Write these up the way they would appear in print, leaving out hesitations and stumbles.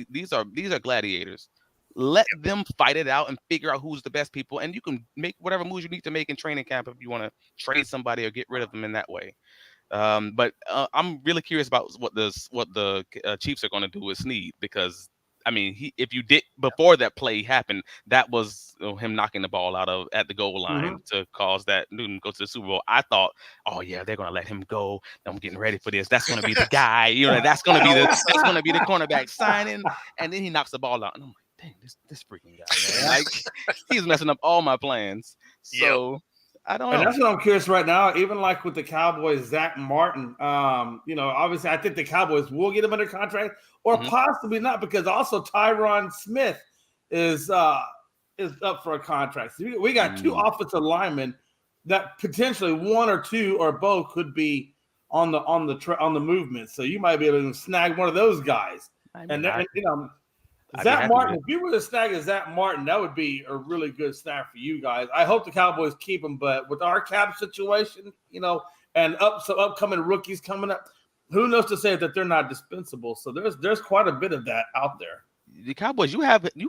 these are gladiators. Let them fight it out and figure out who's the best people, and you can make whatever moves you need to make in training camp if you want to trade somebody or get rid of them in that way. But I'm really curious about what the Chiefs are going to do with Snead because I mean, if you did before that play happened, that was him knocking the ball out of at the goal line to cause that Newton go to the Super Bowl. I thought, oh yeah, they're going to let him go. I'm getting ready for this. That's going to be the guy. That's going to be the cornerback signing, and then he knocks the ball out, and I'm like, dang, this freaking guy, man, like he's messing up all my plans. So. I don't know. And that's what I'm curious right now. Even like with the Cowboys, Zach Martin, obviously I think the Cowboys will get him under contract or possibly not because also Tyron Smith is up for a contract. So we got two offensive linemen that potentially one or two or both could be on the movement. So you might be able to snag one of those guys. Zach Martin, if you were to snag a Zach Martin, that would be a really good snag for you guys. I hope the Cowboys keep him, but with our cap situation, and some upcoming rookies coming up, who knows to say that they're not dispensable? So there's quite a bit of that out there. The Cowboys, you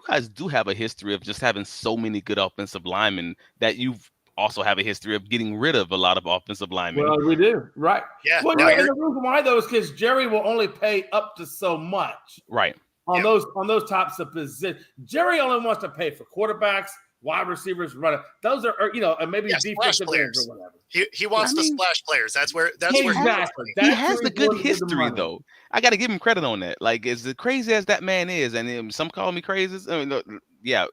guys do have a history of just having so many good offensive linemen that you've also have a history of getting rid of a lot of offensive linemen. Well, we do, right? Yeah. Well, right. And the reason why though is because Jerry will only pay up to so much, right? On those types of positions. Jerry only wants to pay for quarterbacks, wide receivers, running. Those are and maybe defensive players or whatever. He wants the splash players. That's where exactly. He has the good history though. I got to give him credit on that. Like as crazy as that man is, and some call me crazy. I mean,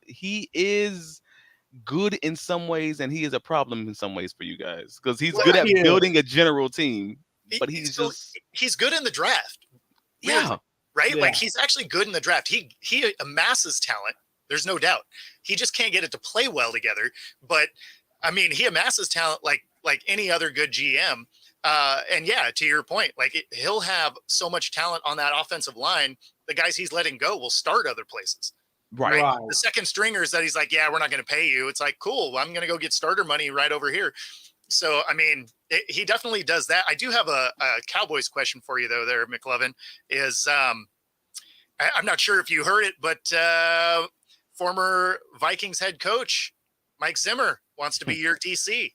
he is good in some ways, and he is a problem in some ways for you guys because he's good at building a general team. But he's good in the draft. Yeah. Right? Yeah. Like he's actually good in the draft. He amasses talent. There's no doubt. He just can't get it to play well together. But I mean, he amasses talent like any other good GM. And yeah, to your point, he'll have so much talent on that offensive line. The guys he's letting go will start other places. Right. The second stringers that he's like, yeah, we're not going to pay you. It's like, cool. I'm going to go get starter money right over here. So, I mean, he definitely does that. I do have a Cowboys question for you, though, there, McLovin, is I'm not sure if you heard it, but former Vikings head coach Mike Zimmer wants to be your DC.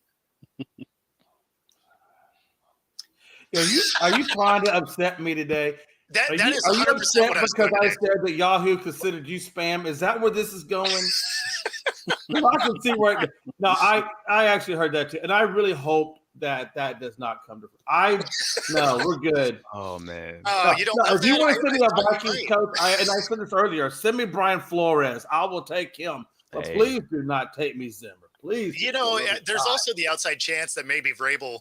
Are you trying to upset me today? That is 100% what I was because I said that Yahoo considered you spam. Is that where this is going? I can see where. No, I actually heard that too, and I really hope that does not come to. No, we're good. Oh man. You don't. If you want to send me a Vikings coach, and I said this earlier, send me Brian Flores. I will take him, but please do not take me Zimmer. Please. There's also the outside chance that maybe Vrabel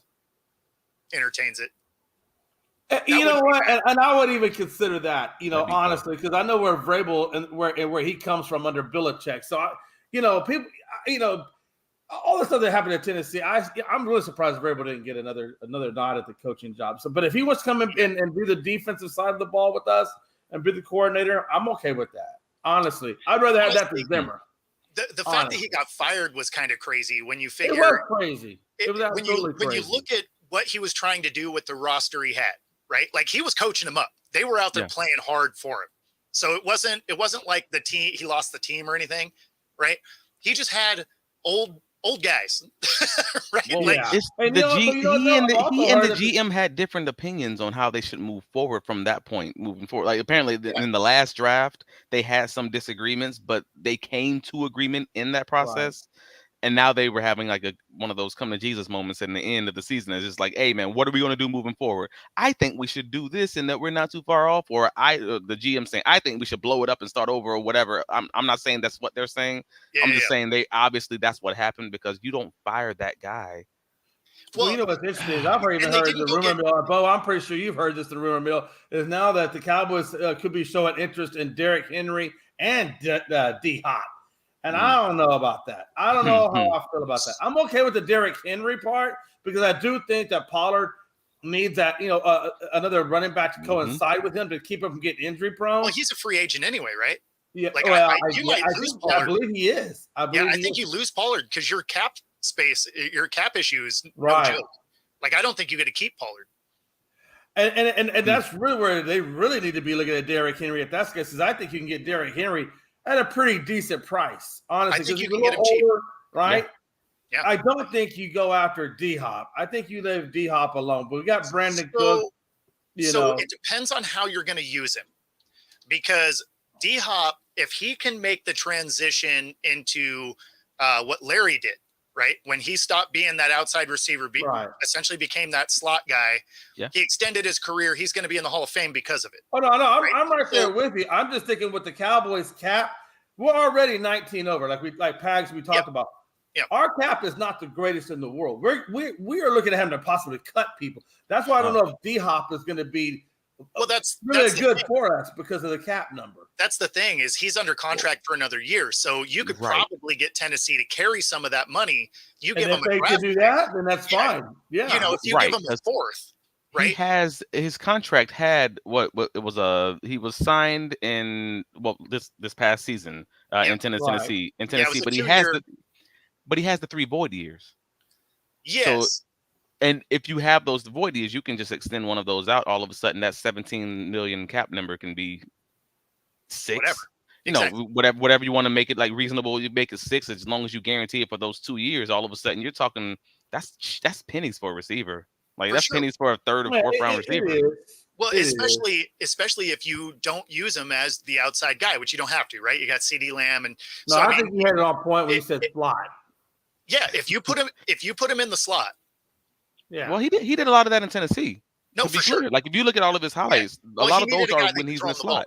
entertains it. You know what? And I would even consider that, honestly, because I know where Vrabel and where he comes from under Belichick. So, people, all the stuff that happened in Tennessee, I'm really surprised Vrabel didn't get another nod at the coaching job. So, but if he wants to come in and do the defensive side of the ball with us and be the coordinator, I'm okay with that. Honestly, I'd rather have that than Zimmer. The fact that he got fired was kind of crazy when you figure. It was crazy. It was absolutely crazy. When you look at what he was trying to do with the roster he had. Right? Like he was coaching them up. They were out there playing hard for him. So it wasn't like the team, he lost the team or anything, right? He just had old guys. Right? Well, he and the GM had different opinions on how they should move forward from that point moving forward. Like apparently in the last draft, they had some disagreements, but they came to agreement in that process. Right. And now they were having like one of those come to Jesus moments in the end of the season. It's just like, hey man, what are we going to do moving forward? I think we should do this and that we're not too far off. Or the GM saying, I think we should blow it up and start over or whatever. I'm not saying that's what they're saying. I'm just saying that's what happened because you don't fire that guy. Well, you know what's interesting is I've even heard the rumor mill. Bo, I'm pretty sure you've heard this. The rumor mill is now that the Cowboys could be showing interest in Derrick Henry and D Hop. And I don't know about that. I don't know how I feel about that. I'm okay with the Derrick Henry part because I do think that Pollard needs that, another running back to coincide with him to keep him from getting injury prone. Well, he's a free agent anyway, right? Yeah. I believe he is. I think you lose Pollard because your cap space, your cap issues, no joke. Like I don't think you get to keep Pollard. And that's really where they really need to be looking at Derrick Henry at that case, because I think you can get Derrick Henry at a pretty decent price, honestly, because he's a little older, right? Yeah. I don't think you go after D-Hop. I think you leave D-Hop alone. But we got Brandon Cook. So it depends on how you're going to use him, because D-Hop, if he can make the transition into what Larry did, right? When he stopped being that outside receiver, essentially became that slot guy. Yeah. He extended his career. He's going to be in the Hall of Fame because of it. Oh, no, I'm right there with you. I'm just thinking with the Cowboys cap, we're already 19 over, like Pags we talked about. Yep. Our cap is not the greatest in the world. We are looking at him to possibly cut people. That's why I don't know if D-Hop is going to be that's good for us because of the cap number. That's the thing, is he's under contract for another year, so you could probably get Tennessee to carry some of that money. You give them if they can do that, then that's fine. Yeah, if you give them a fourth, right? He has his contract had what it was he was signed in this past season in Tennessee but he has the 3 void years. Yes. So, and if you have those void years, you can just extend one of those out. All of a sudden, that 17 million cap number can be 6. Whatever you want to make it like reasonable. You make it 6 as long as you guarantee it for those 2 years. All of a sudden, you're talking that's pennies for a receiver. Like that's pennies for a third or fourth round receiver. Well, especially if you don't use him as the outside guy, which you don't have to, right? You got CeeDee Lamb, and I think you had it on point when you said slot. Yeah, if you put him in the slot. Yeah. Well, he did a lot of that in Tennessee. No, for sure. Like if you look at all of his highlights, a lot of those are when he's in the slot.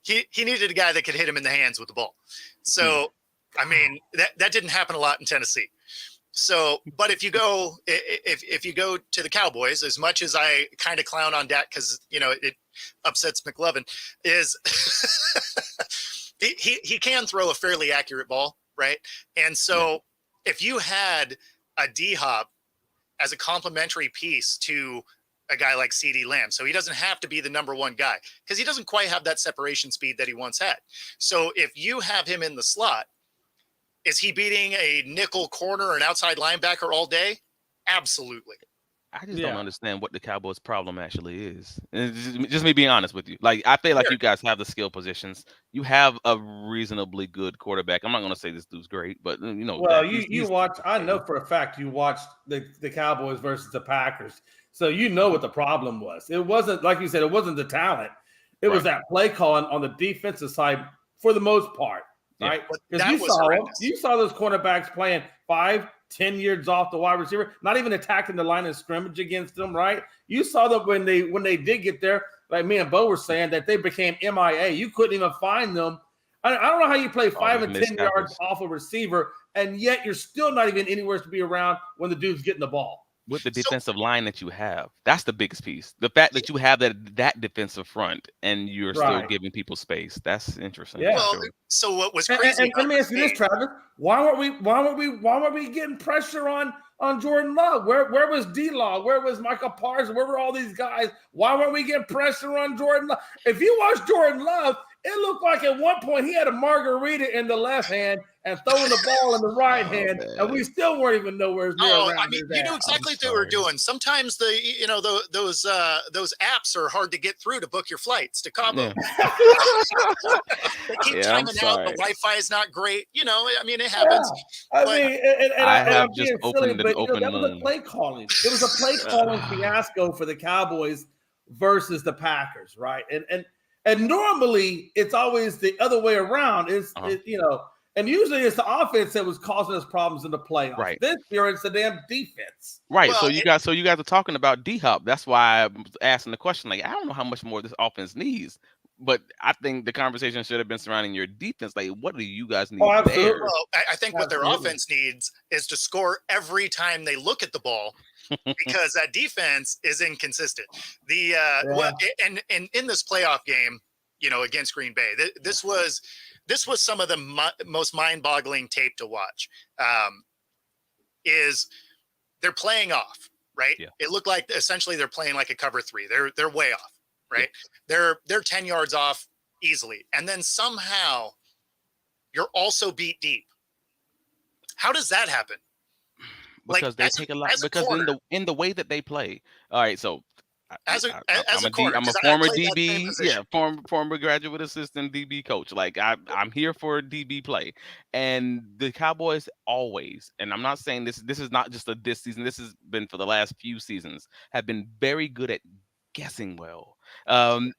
He needed a guy that could hit him in the hands with the ball. So, I mean, that didn't happen a lot in Tennessee. So, but if you go to the Cowboys, as much as I kind of clown on Dak because it upsets McLovin, is he can throw a fairly accurate ball, right? And so if you had a D-Hop as a complementary piece to a guy like CeeDee Lamb, so he doesn't have to be the number one guy because he doesn't quite have that separation speed that he once had. So if you have him in the slot, is he beating a nickel corner or an outside linebacker all day? Absolutely. I just don't understand what the Cowboys' problem actually is. And just me being honest with you. Like, I feel like you guys have the skill positions. You have a reasonably good quarterback. I'm not going to say this dude's great, but Well, you watch. I know for a fact you watched the Cowboys versus the Packers, so you know what the problem was. It wasn't, like you said, it wasn't the talent. It was that play calling on the defensive side for the most part, right? Because you saw those cornerbacks playing 5-10 yards off the wide receiver, not even attacking the line of scrimmage against them, right? You saw that when they did get there, like me and Bo were saying, that they became MIA. You couldn't even find them. I don't know how you play 5 and 10 yards off a receiver, and yet you're still not even anywhere to be around when the dude's getting the ball. With the defensive line that you have, that's the biggest piece. The fact that you have that defensive front and you're still giving people space, that's interesting. Yeah. Well, so what was crazy? And let me ask you this, Travis: Why weren't we getting pressure on Jordan Love? Where was D-Law? Where was Michael Parsons? Where were all these guys? Why weren't we getting pressure on Jordan Love? If you watch Jordan Love, it looked like at one point he had a margarita in the left hand and throwing the ball in the right hand, man. And we still weren't even nowhere near around. I mean, you knew exactly what they were doing. Sometimes those apps are hard to get through to book your flights to Cabo. Yeah. They keep timing out. The Wi-Fi is not great. I mean, it happens. Yeah. I have just opened that was a play calling. It was a play calling fiasco for the Cowboys versus the Packers, right? And normally it's always the other way around. And usually it's the offense that was causing us problems in the playoffs. Right. This year it's the damn defense. Right. Well, so you guys are talking about D-Hop. That's why I was asking the question. Like, I don't know how much more this offense needs, but I think the conversation should have been surrounding your defense. Like, what do you guys need there? Well, I think what their offense needs is to score every time they look at the ball. Because that defense is inconsistent. And in this playoff game, against Green Bay, this was some of the most mind-boggling tape to watch. Is they're playing off, right? Yeah. It looked like essentially they're playing like a cover 3. They're way off, right? Yeah. They're 10 yards off easily, and then somehow you're also beat deep. How does that happen? Like because they take a lot as a because corner, in the way that they play. All right, so as I'm a corner, I'm a because I former played that same DB, yeah, position. former graduate assistant DB coach. Like I'm here for DB play, and the Cowboys always, and I'm not saying this is not just a this season. This has been for the last few seasons have been very good at guessing well. And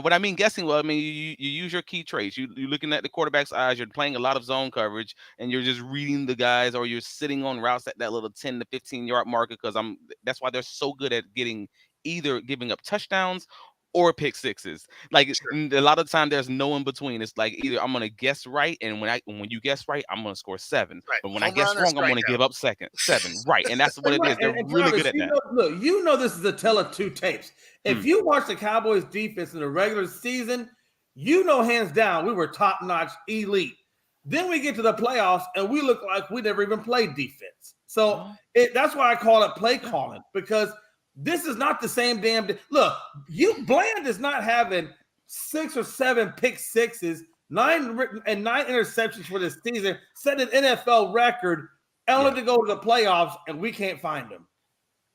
what I mean guessing well, I mean you use your key traits. You're looking at the quarterback's eyes. You're playing a lot of zone coverage, and you're just reading the guys, or you're sitting on routes at that little 10 to 15 yard marker. Because that's why they're so good at getting either giving up touchdowns or pick sixes. Like Sure. a lot of time, there's no in between. It's like either I'm gonna guess right, and when you guess right, I'm gonna score 7. Right. But when I Home guess run or wrong, I'm gonna give strikeout. up 7. Right, and that's what it Right. is. They're And really good Travis, at that. look, this is a tell of two tapes. If Hmm. you watch the Cowboys defense in the regular season, hands down, we were top notch, elite. Then we get to the playoffs and we look like we never even played defense. So Well, that's why I call it play yeah. calling, because this is not the same damn. Look, Bland is not having 6 or 7 pick sixes, 9 interceptions for this season, set an NFL record, only Yeah. to go to the playoffs and we can't find him.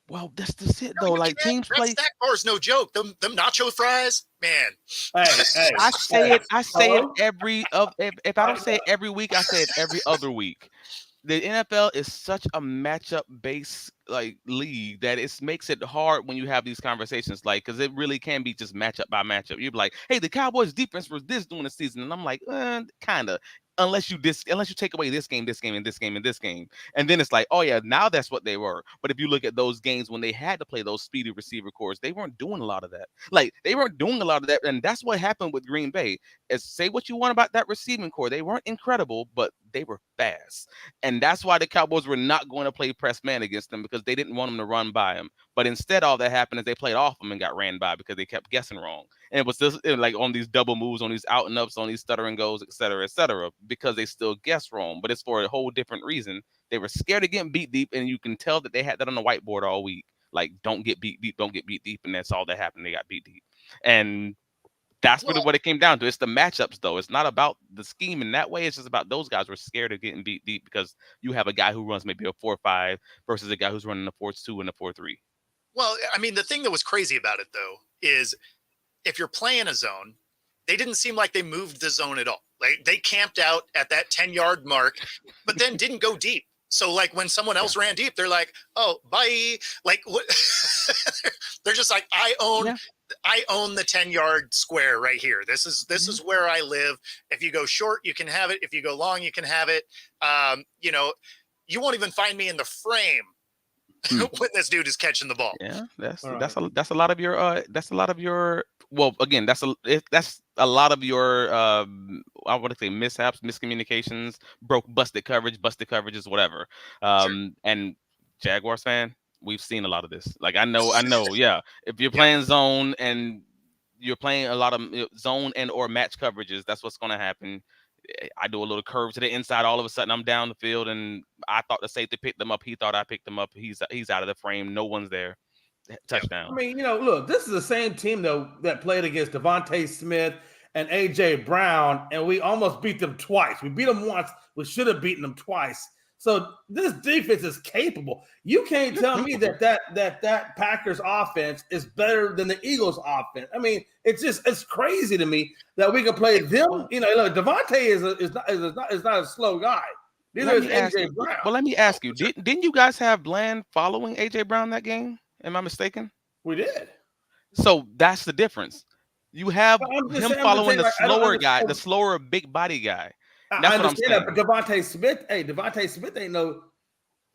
Well, that's just it No, though. you Like can't. teams That play. stack bar is no joke. Them nacho fries, man. Hey, I say it. I say it hello? every of if I don't say it every week, I say it every other week. The NFL is such a matchup based like league that it makes it hard when you have these conversations, like because it really can be just matchup by matchup. You're like, hey, the Cowboys defense was this during the season, and I'm like, kind of. Unless you take away this game, this game, and this game, and this game, and then it's like, oh yeah, now that's what they were. But if you look at those games when they had to play those speedy receiver cores, they weren't doing a lot of that. Like they weren't doing a lot of that, and that's what happened with Green Bay. Is say what you want about that receiving core, they weren't incredible, but they were fast. And that's why the Cowboys were not going to play press man against them because they didn't want them to run by them. But instead, all that happened is they played off them and got ran by because they kept guessing wrong. And it was like on these double moves, on these out and ups, on these stuttering goes, et cetera, because they still guessed wrong. But it's for a whole different reason. They were scared of getting beat deep, and you can tell that they had that on the whiteboard all week. Like, don't get beat deep, don't get beat deep. And that's all that happened. They got beat deep. And that's really Well, what it came down to. It's the matchups, though. It's not about the scheme in that way. It's just about those guys were scared of getting beat deep because you have a guy who runs maybe a 4-5 versus a guy who's running a 4-2 and a 4-3. well, I mean, the thing that was crazy about it though is if you're playing a zone, they didn't seem like they moved the zone at all. Like they camped out at that 10-yard mark, but then didn't go deep. So like when someone else ran deep, they're like, "Oh, bye." Like what? They're just like, Yeah. I own the 10-yard square right here. This is where I live. If you go short, you can have it. If you go long, you can have it. You know, you won't even find me in the frame Hmm. when this dude is catching the ball. Yeah, that's All that's right. that's a lot of your well, again, that's a lot of your I want to say mishaps, miscommunications, busted coverages, whatever. Sure. And Jaguars fan, we've seen a lot of this. Like I know, yeah. If you're Yep. playing zone and you're playing a lot of zone and or match coverages, that's what's going to happen. I do a little curve to the inside. All of a sudden, I'm down the field, and I thought the safety picked them up. He thought I picked them up. He's out of the frame. No one's there. Yep. I Touchdown. mean, look, this is the same team though that played against Devontae Smith and AJ Brown, and we almost beat them twice. We beat them once. We should have beaten them twice. So this defense is capable. You can't They're tell me capable. that Packers offense is better than the Eagles offense. I mean, it's crazy to me that we can play them. Well, Look, Devontae is not a slow guy. Neither let is me ask AJ you. Brown. Well, let me Oh, ask you. for sure. Didn't you guys have Bland following AJ Brown that game? Am I mistaken? We did. So that's the difference. You have But him I'm just following saying, the like, I don't slower guy, the understand. slower big body guy. And I that's what I'm understand that, saying. but Devontae Smith ain't no.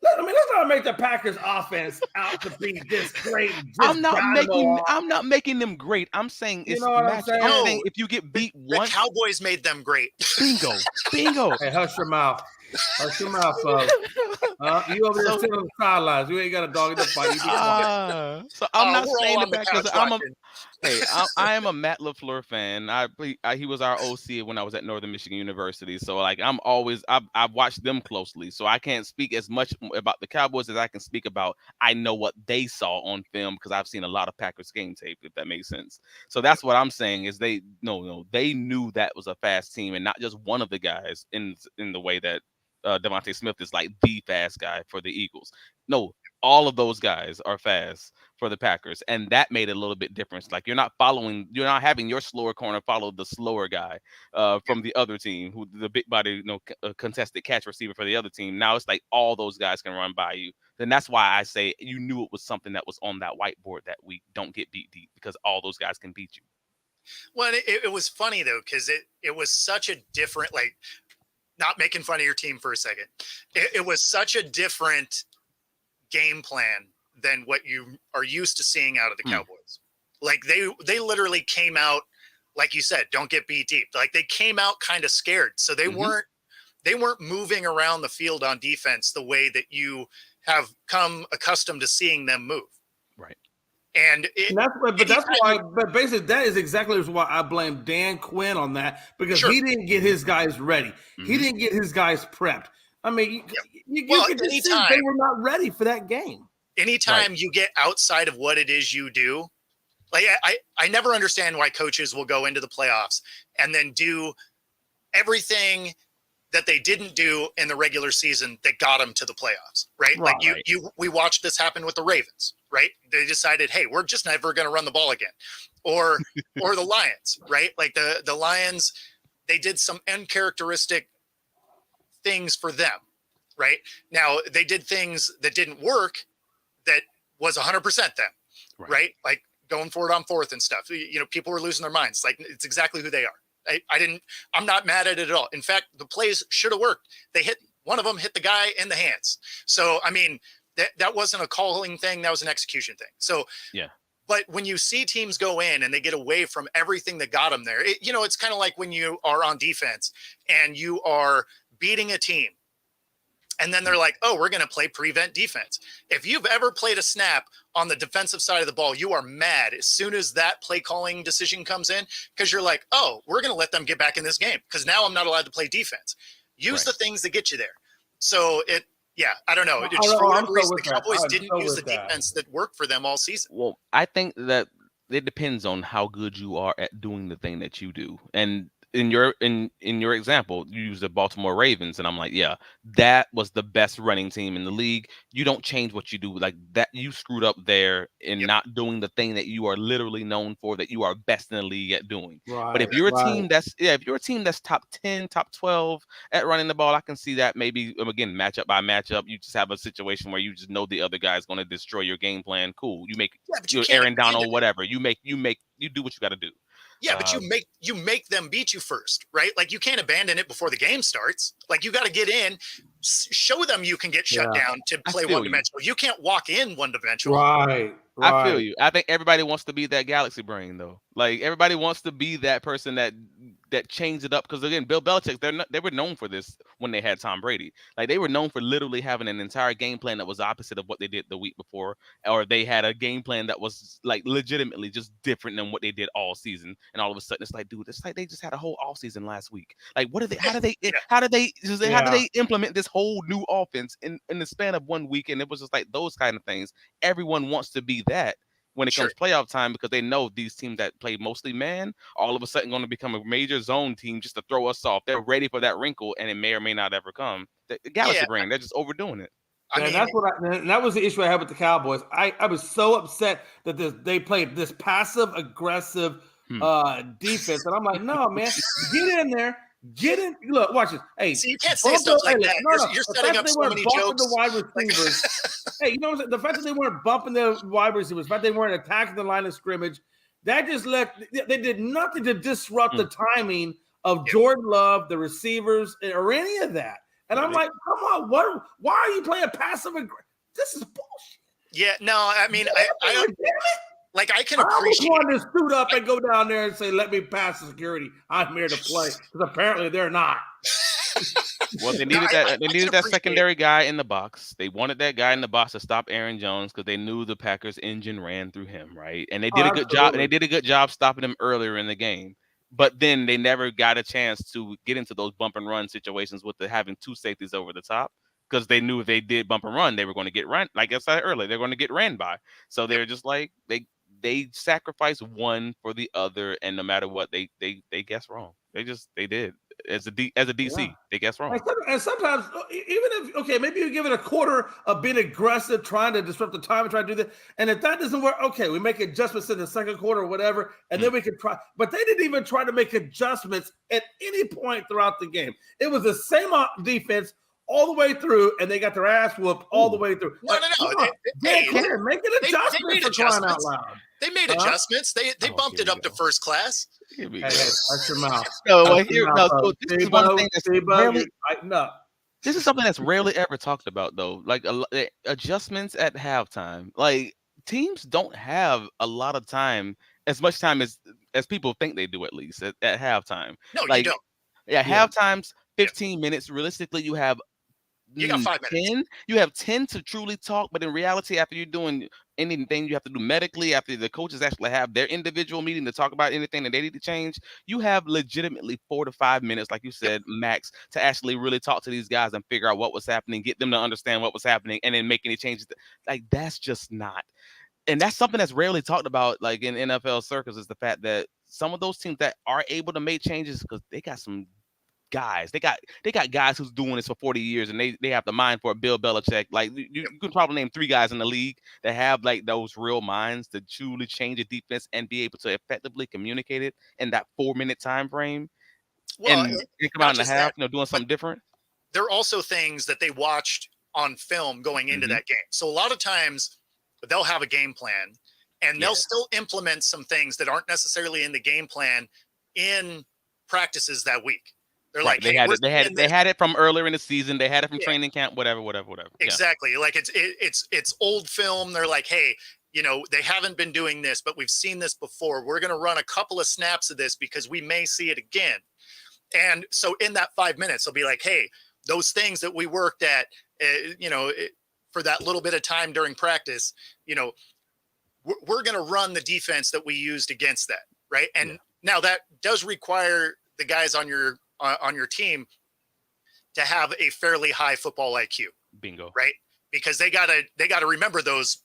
I mean, let's not make the Packers offense out to be this great, just dynamo. I'm not making them great. I'm saying You it's know what I'm match. I'm saying? saying No, if you get beat the once, Cowboys made them great. bingo, bingo. Hey, hush your mouth. Hush your mouth, folks. You over there So sitting on the sidelines. You ain't got a dog in the fight. You be quiet. so I'm not We're saying all the on the Packers. couch watching. Hey, I am a Matt LaFleur fan. He was our OC when I was at Northern Michigan University. So like I've watched them closely. So I can't speak as much about the Cowboys as I can speak about I know what they saw on film because I've seen a lot of Packers game tape, if that makes sense. So that's what I'm saying is they knew that was a fast team and not just one of the guys in the way that Devontae Smith is like the fast guy for the Eagles. No, all of those guys are fast for the Packers, and that made it a little bit different. Like you're not having your slower corner follow the slower guy from the other team, who the big body, contested catch receiver for the other team. Now it's like all those guys can run by you. Then that's why I say you knew it was something that was on that whiteboard that week. Don't get beat deep because all those guys can beat you. Well, it was funny though, because it was such a different, like, not making fun of your team for a second. It was such a different game plan than what you are used to seeing out of the Cowboys. Like they literally came out, like you said, don't get beat deep. Like they came out kind of scared. So they weren't moving around the field on defense the way that you have come accustomed to seeing them move. Right. And but basically that is exactly why I blame Dan Quinn on that, because he didn't get his guys ready. He didn't get his guys prepped. I mean, you can just see they were not ready for that game. Anytime you get outside of what it is you do, like I never understand why coaches will go into the playoffs and then do everything that they didn't do in the regular season that got them to the playoffs, right? Like we watched this happen with the Ravens, right? They decided, hey, we're just never going to run the ball again. Or the Lions, right? Like the Lions, they did some uncharacteristic things for them, right? Now they did things that didn't work that was 100% them, right? Like going for it on fourth and stuff. People were losing their minds. Like it's exactly who they are. I'm not mad at it at all. In fact, the plays should have worked. One of them hit the guy in the hands. So, I mean, that wasn't a calling thing. That was an execution thing. So, yeah. But when you see teams go in and they get away from everything that got them there, it's kind of like when you are on defense and you are beating a team. And then they're like, oh, we're going to play prevent defense. If you've ever played a snap on the defensive side of the ball, you are mad as soon as that play calling decision comes in, because you're like, oh, we're going to let them get back in this game because now I'm not allowed to play defense. Use the things that get you there. So I don't know. The Cowboys didn't use the defense that worked for them all season. Well, I think that it depends on how good you are at doing the thing that you do. And in your example, you use the Baltimore Ravens, and I'm like, yeah, that was the best running team in the league. You don't change what you do like that. You screwed up there in not doing the thing that you are literally known for, that you are best in the league at doing. But if you're a team that's top 10, top 12 at running the ball, I can see that maybe again matchup by matchup. You just have a situation where you just know the other guy is going to destroy your game plan. Cool, you make Aaron Donald, whatever. You do what you got to do. Yeah, but you make them beat you first, right? Like you can't abandon it before the game starts. Like you got to get in, show them you can get shut down to play one-dimensional. You can't walk in one-dimensional. Right. I feel you. I think everybody wants to be that galaxy brain, though. Like everybody wants to be that person that changed it up. Because again, Bill Belichick, they were known for this when they had Tom Brady. Like they were known for literally having an entire game plan that was opposite of what they did the week before, or they had a game plan that was like legitimately just different than what they did all season. And all of a sudden, it's like, dude, it's like they just had a whole off season last week. Like, what are they? How do they implement this whole new offense in the span of 1 week? And it was just like those kind of things. Everyone wants to be that when it comes playoff time, because they know these teams that play mostly man all of a sudden going to become a major zone team just to throw us off. They're ready for that wrinkle, and it may or may not ever come. The galaxy brain, they're just overdoing it. That was the issue I had with the Cowboys. I was so upset that they played this passive aggressive defense, and I'm like, no, man, get in there. Get in. Look, watch this. Hey, so you can't say stuff like that. No. You're setting up so many jokes. The wide receivers. Hey, you know what I'm saying? The fact that they weren't bumping the wide receivers, the fact they weren't attacking the line of scrimmage, that just they did nothing to disrupt the timing of Jordan Love, the receivers, or any of that. And I'm like, come on, why are you playing passive aggressive? This is bullshit. Yeah, no, I mean, I can appreciate. I was wanting to suit up and go down there and say, "Let me pass the security. I'm here to play." Because apparently they're not. Well, they needed They needed that secondary guy in the box. They wanted that guy in the box to stop Aaron Jones because they knew the Packers' engine ran through him, right? And they did a good job. And they did a good job stopping him earlier in the game. But then they never got a chance to get into those bump and run situations with having two safeties over the top, because they knew if they did bump and run, they were going to get run. Like I said earlier, they're going to get ran by. So they're just like they sacrificed one for the other, and no matter what, they guessed wrong. They did. as a DC, they guess wrong. And sometimes, even if, okay, maybe you give it a quarter of being aggressive, trying to disrupt the time and try to do that. And if that doesn't work, okay, we make adjustments in the second quarter or whatever, and then we can try. But they didn't even try to make adjustments at any point throughout the game. It was the same defense all the way through, and they got their ass whooped all the way through. No. Make an adjustment for crying out loud. They made adjustments. They bumped it up to first class. Hey, watch your mouth. This is one thing that's rarely, this is something that's rarely ever talked about, though. Like adjustments at halftime. Like teams don't have a lot of time, as much time as people think they do, at least at halftime. No, like, you don't. Yeah, halftime's 15 minutes. Realistically, you have got 5 minutes. 10. You have 10 to truly talk, but in reality, after you're doing anything you have to do medically, after the coaches actually have their individual meeting to talk about anything that they need to change, you have legitimately 4 to 5 minutes, like you said, max, to actually really talk to these guys and figure out what was happening, get them to understand what was happening, and then make any changes. Like, that's just not. And that's something that's rarely talked about, like in NFL circles, is the fact that some of those teams that are able to make changes, because they got some guys. They got guys who's doing this for 40 years, and they have the mind for a Bill Belichick. Like you can probably name 3 guys in the league that have like those real minds to truly change a defense and be able to effectively communicate it in that 4-minute time frame. Well, and come out in the half, doing something different. There are also things that they watched on film going into that game. So a lot of times they'll have a game plan, and they'll still implement some things that aren't necessarily in the game plan in practices that week. They're like, they had it from earlier in the season. They had it from training camp, whatever. Exactly. Yeah. Like it's old film. They're like, hey, they haven't been doing this, but we've seen this before. We're going to run a couple of snaps of this because we may see it again. And so in that 5 minutes, they'll be like, hey, those things that we worked at, for that little bit of time during practice, we're going to run the defense that we used against that. Right. And now that does require the guys on your team to have a fairly high football IQ. Bingo. Right? Because they gotta remember those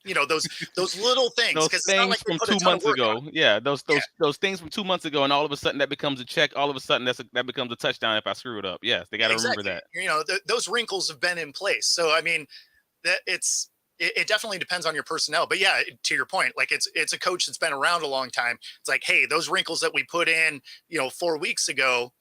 little things. Those things from 2 months ago. Yeah, those things from 2 months ago, and all of a sudden that becomes a check. All of a sudden that becomes a touchdown if I screw it up. Yes, they got to remember that. Those wrinkles have been in place. So I mean, that it definitely depends on your personnel. But yeah, to your point, like it's a coach that's been around a long time. It's like, hey, those wrinkles that we put in, 4 weeks ago,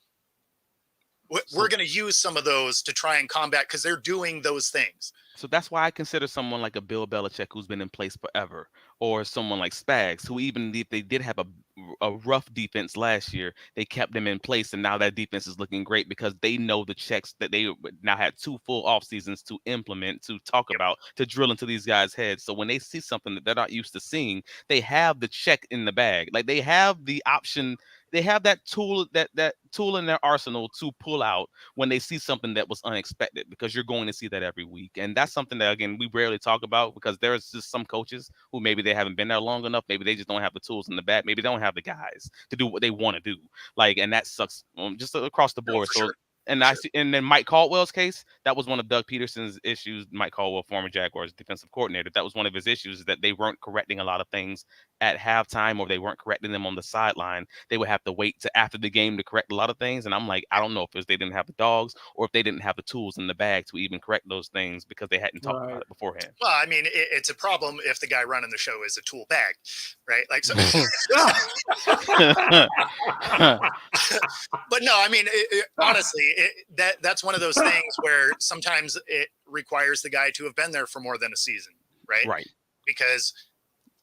we're going to use some of those to try and combat, because they're doing those things. So that's why I consider someone like a Bill Belichick, who's been in place forever, or someone like Spags, who, even if they did have a rough defense last year, they kept them in place, and now that defense is looking great because they know the checks that they now had 2 full off seasons to implement, to talk about, to drill into these guys' heads. So when they see something that they're not used to seeing, they have the check in the bag. Like, they have the option. They have that tool in their arsenal to pull out when they see something that was unexpected, because you're going to see that every week. And that's something that, again, we rarely talk about, because there's just some coaches who maybe they haven't been there long enough. Maybe they just don't have the tools in the bag. Maybe they don't have the guys to do what they want to do. Like, and that sucks just across the board. So, and then Mike Caldwell's case, that was one of Doug Peterson's issues. Mike Caldwell, former Jaguars defensive coordinator, that was one of his issues, that they weren't correcting a lot of things at halftime, or they weren't correcting them on the sideline. They would have to wait to after the game to correct a lot of things. And I'm like, I don't know if it's they didn't have the dogs, or if they didn't have the tools in the bag to even correct those things, because they hadn't talked about it beforehand. Well, I mean, it's a problem if the guy running the show is a tool bag, right? Like, so. But no, I mean, honestly, that's one of those things where sometimes it requires the guy to have been there for more than a season, right? Right. Because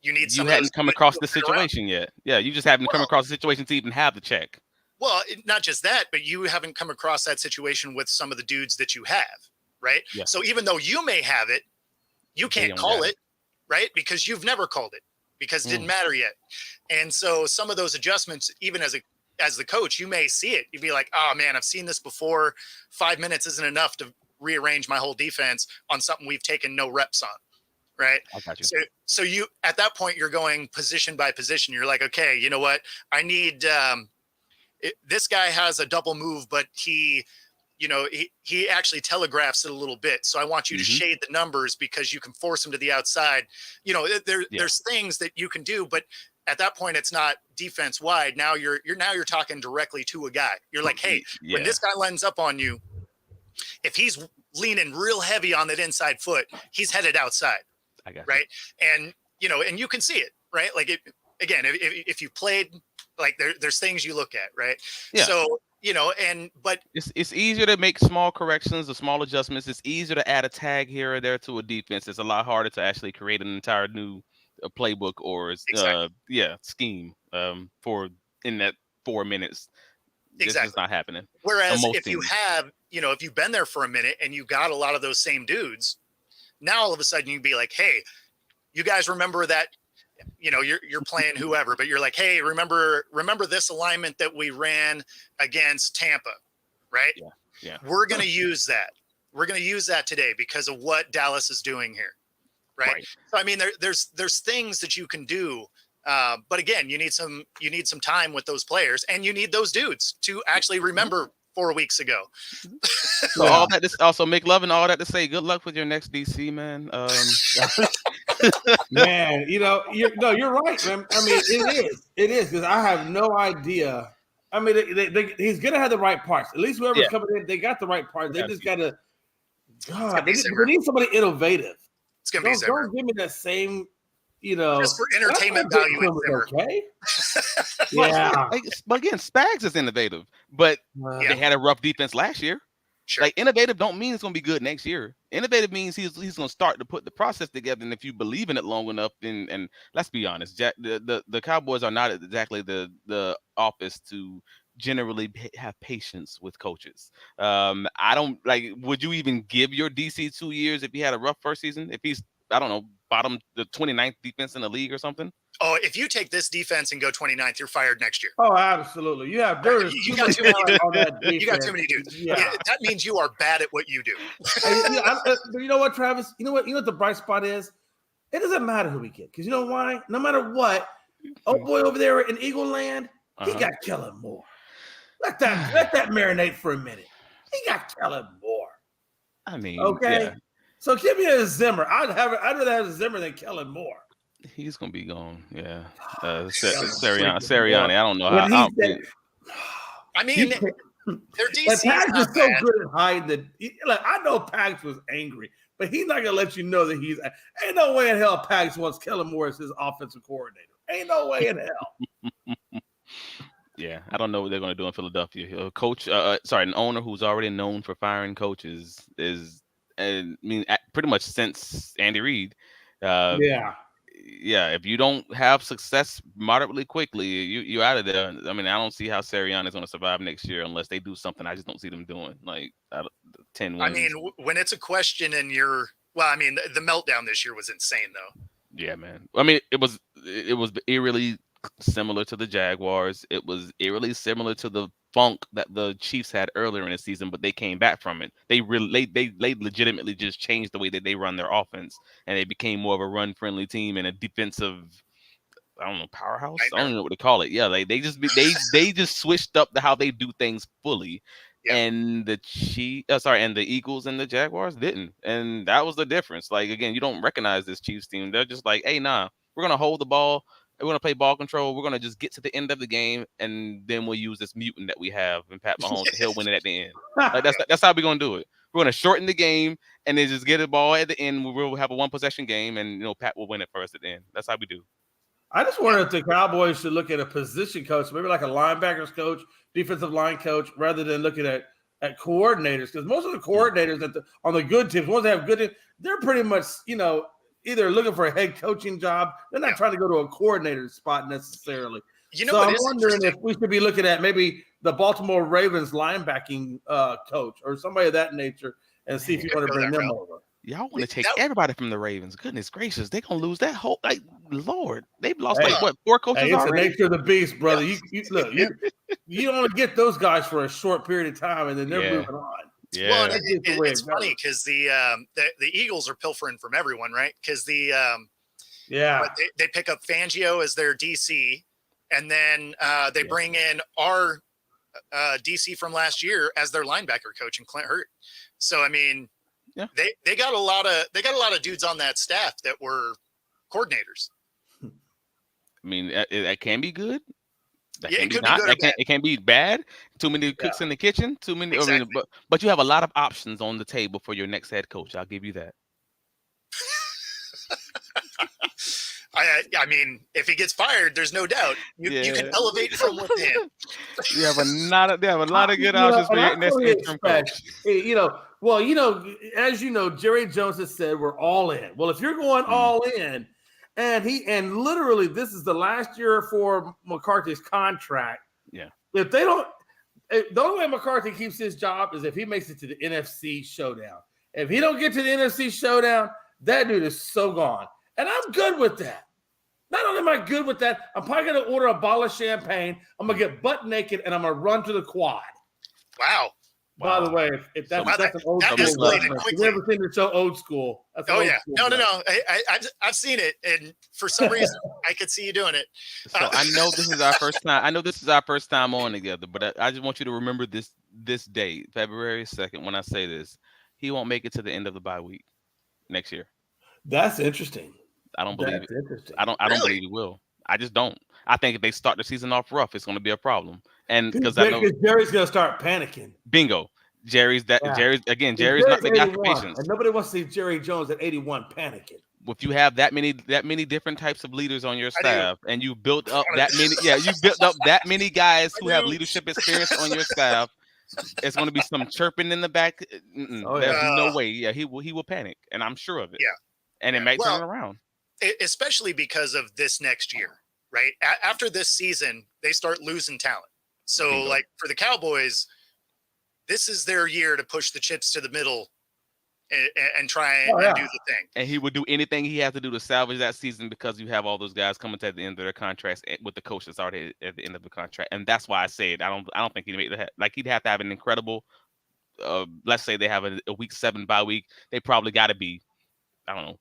you need you hadn't come across the situation yet. Yeah, you just haven't come across the situation to even have the check. Well, not just that, but you haven't come across that situation with some of the dudes that you have, right? Yeah. So even though you may have it, you can't call it, right? Because you've never called it, because it didn't matter yet. And so some of those adjustments, even as the coach, you may see it. You'd be like, oh man, I've seen this before. 5 minutes isn't enough to rearrange my whole defense on something we've taken no reps on. Right. I got you. So you, at that point, you're going position by position. You're like, okay, you know what? I need, this guy has a double move, but he actually telegraphs it a little bit. So I want you to shade the numbers, because you can force him to the outside. There's things that you can do, but at that point, it's not defense wide. Now you're talking directly to a guy. You're like, hey, when this guy lines up on you, if he's leaning real heavy on that inside foot, he's headed outside. I got right. And and you can see it, right? Like if you played, like there's things you look at, right? Yeah. So but it's easier to make small corrections or small adjustments. It's easier to add a tag here or there to a defense. It's a lot harder to actually create an entire new playbook or scheme for in that 4 minutes. This is not happening. Whereas if you have, if you've been there for a minute and you got a lot of those same dudes, now all of a sudden you'd be like, hey, you guys remember that, you're playing whoever, but you're like, hey, remember this alignment that we ran against Tampa, right? Yeah. We're going to use that. We're going to use that today because of what Dallas is doing here. Right. So, I mean, there's things that you can do. But again, you need some time with those players, and you need those dudes to actually remember 4 weeks ago. So all that to also make love and all that to say, good luck with your next DC, man. Man, you're right, man. I mean, it is because I have no idea. I mean, he's gonna have the right parts. At least whoever's coming in, they got the right parts. They just gotta. God, they need somebody innovative. It's gonna be Zimmer. Don't give me that same. Just for entertainment value. Okay. But again, Spags is innovative, but they had a rough defense last year. Sure. Like innovative don't mean it's going to be good next year. Innovative means he's going to start to put the process together, and if you believe in it long enough, and let's be honest, the Cowboys are not exactly the office to generally have patience with coaches. I don't like. Would you even give your DC 2 years if he had a rough first season? If he's bottom the 29th defense in the league or something? Oh, if you take this defense and go 29th, you're fired next year. Oh, absolutely. You got too many dudes. Yeah. That means you are bad at what you do. You know what, Travis? You know what the bright spot is? It doesn't matter who we get, because you know why? No matter what, boy over there in Eagle Land, he got Kellen Moore. Let that marinate for a minute. He got Kellen Moore. I mean, okay. Yeah. So give me a Zimmer. I'd rather have a Zimmer than Kellen Moore. He's gonna be gone. Yeah. Sirianni. I don't know how. I mean, their DC Pags is so good at hiding I know Pags was angry, but he's not gonna let you know that he's. Ain't no way in hell Pags wants Kellen Moore as his offensive coordinator. Ain't no way in hell. Yeah, I don't know what they're gonna do in Philadelphia. An owner who's already known for firing coaches is. I mean, pretty much since Andy Reid. If you don't have success moderately quickly, you're out of there. I mean, I don't see how Sirianni is going to survive next year unless they do something I just don't see them doing. Like 10 wins. I mean, when it's a question and the meltdown this year was insane, though. Yeah, man. I mean, it was eerily similar to the Jaguars. It was eerily similar to the funk that the Chiefs had earlier in the season, but they came back from it. They legitimately just changed the way that they run their offense, and they became more of a run-friendly team and a defensive, I don't know, powerhouse. I don't know what to call it. Yeah, they just switched up how they do things fully. Yep. And the Eagles and the Jaguars didn't, and that was the difference. Like again, you don't recognize this Chiefs team. They're just like, hey, nah, we're gonna hold the ball. We're going to play ball control. We're going to just get to the end of the game, and then we'll use this mutant that we have and Pat Mahomes, and he'll win it at the end. Like that's how we're going to do it. We're going to shorten the game and then just get the ball at the end. We'll have a one-possession game, and Pat will win it for us at the end. That's how we do. I just wonder if the Cowboys should look at a position coach, maybe like a linebackers coach, defensive line coach, rather than looking at coordinators, because most of the coordinators on the good teams, ones that have good teams, they're pretty much, either looking for a head coaching job. They're not trying to go to a coordinator spot necessarily. So I'm wondering if we should be looking at maybe the Baltimore Ravens linebacking coach or somebody of that nature and see if you want to bring them over. Y'all want to take everybody from the Ravens. Goodness gracious. They're going to lose that whole, Lord. They've lost 4 coaches it's already? It's the nature of the beast, brother. You only get those guys for a short period of time, and then they're moving on. Yeah, well, it's funny because the Eagles are pilfering from everyone, right? Because they pick up Fangio as their DC, and then they bring in our DC from last year as their linebacker coach, and Clint Hurt. So I mean, they got a lot of dudes on that staff that were coordinators. I mean, that can be good. That Yeah, can it be could be not. good or bad. It can be bad. Too many Yeah. cooks in the kitchen. Too many. I mean, Exactly. but you have a lot of options on the table for your next head coach. I'll give you that. I mean, if he gets fired, there's no doubt you can Yeah. elevate from within. You have a lot of good You know, options for and I your next fully interim expect, coach. as you know, Jerry Jones has said we're all in. Well, if you're going all in, and literally this is the last year for McCarthy's contract. Yeah. If they don't, the only way McCarthy keeps his job is if he makes it to the NFC showdown. If he don't get to the NFC showdown, that dude is so gone. And I'm good with that. Not only am I good with that, I'm probably going to order a bottle of champagne. I'm going to get butt naked and I'm going to run to the quad. Wow. By the way, if that's an old that school escalated reference. quickly. You ever seen the show Old School? That's Oh old yeah, school no. I've seen it, and for some reason, I could see you doing it. So I know this is our first time. I know this is our first time on together, but I just want you to remember this date, February 2nd. When I say this, he won't make it to the end of the bye week next year. That's interesting. I don't believe it. Interesting. I don't believe he will. I just don't. I think if they start the season off rough, it's going to be a problem. And because I know Jerry's going to start panicking. Bingo. Jerry's not the guy for patience. And nobody wants to see Jerry Jones at 81 panicking. If you have that many different types of leaders on your staff, and you built up that many guys who have leadership experience on your staff, it's going to be some chirping in the back. There's no way. Yeah, he will panic, and I'm sure of it. Yeah, and it might turn around. Especially because of this next year, right? After this season, they start losing talent. So, like for the Cowboys, this is their year to push the chips to the middle and try and do the thing. And he would do anything he has to do to salvage that season because you have all those guys coming to the end of their contracts with the coach that's already at the end of the contract. And that's why I said I don't think he'd make the like he'd have to have an incredible. Let's say they have a week 7 bye week. They probably got to be, I don't know,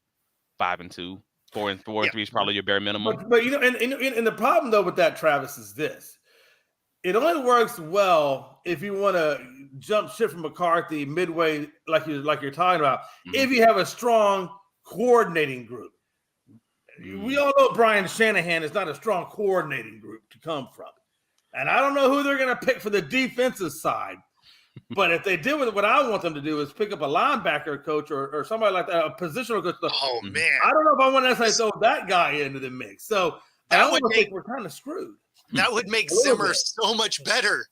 5-2. 4-3 is probably your bare minimum. But and the problem though with that, Travis, is this: it only works well if you want to jump ship from McCarthy midway, like you're talking about. If you have a strong coordinating group, we all know Brian Shanahan is not a strong coordinating group to come from, and I don't know who they're going to pick for the defensive side. But if they did what I want them to do is pick up a linebacker coach or somebody like that, a positional coach. Oh man, I don't know if I want to necessarily throw that guy into the mix. So I almost think we're kind of screwed. That would make Zimmer so much better.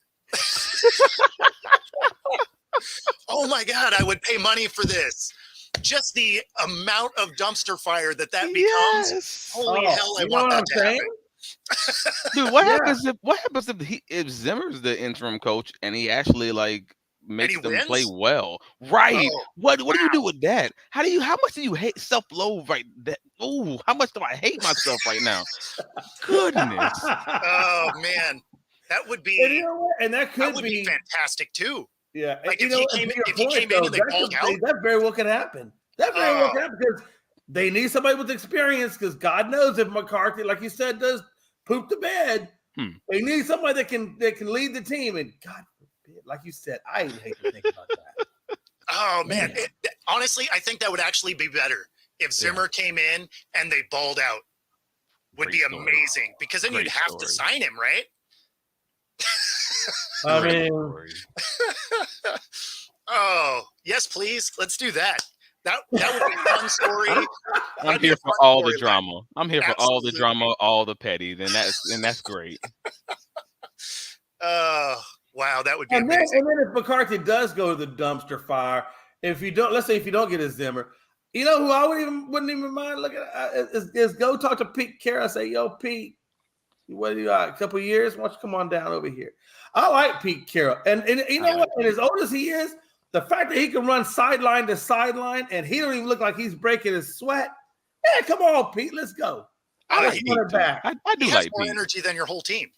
Oh my God, I would pay money for this. Just the amount of dumpster fire that becomes. Holy hell, I want that to happen. Dude, what happens if Zimmer's the interim coach and he actually like makes them play well? Right. What do you do with that? How much do you hate self-loathe right that? Oh, how much do I hate myself right now? Goodness. Oh man. That would be and that would be fantastic too. Yeah. Like if he came in and they called out. That very well could happen. That very well could happen because they need somebody with experience because God knows if McCarthy, like you said, does poop the bed, they need somebody that can lead the team. And God forbid, like you said, I hate to think about that. Oh man. Honestly, I think that would actually be better if Zimmer came in and they balled out. Would be amazing because then you'd have to sign him, right? I mean, oh yes, please. Let's do that. That would be a fun story. I'm here for all the drama. I'm here for all the drama, all the petty. Then that's great. Wow, that would be amazing. And then if McCarthy does go to the dumpster fire, let's say if you don't get a Zimmer, you know who I wouldn't even mind looking at is go talk to Pete Carroll and say, yo, Pete, what do you got? A couple of years? Why don't you come on down over here? I like Pete Carroll. And you know what? And as old as he is, the fact that he can run sideline to sideline and he don't even look like he's breaking his sweat. Yeah, come on, Pete. Let's go. I like running back. I do he like has more Pete. energy than your whole team.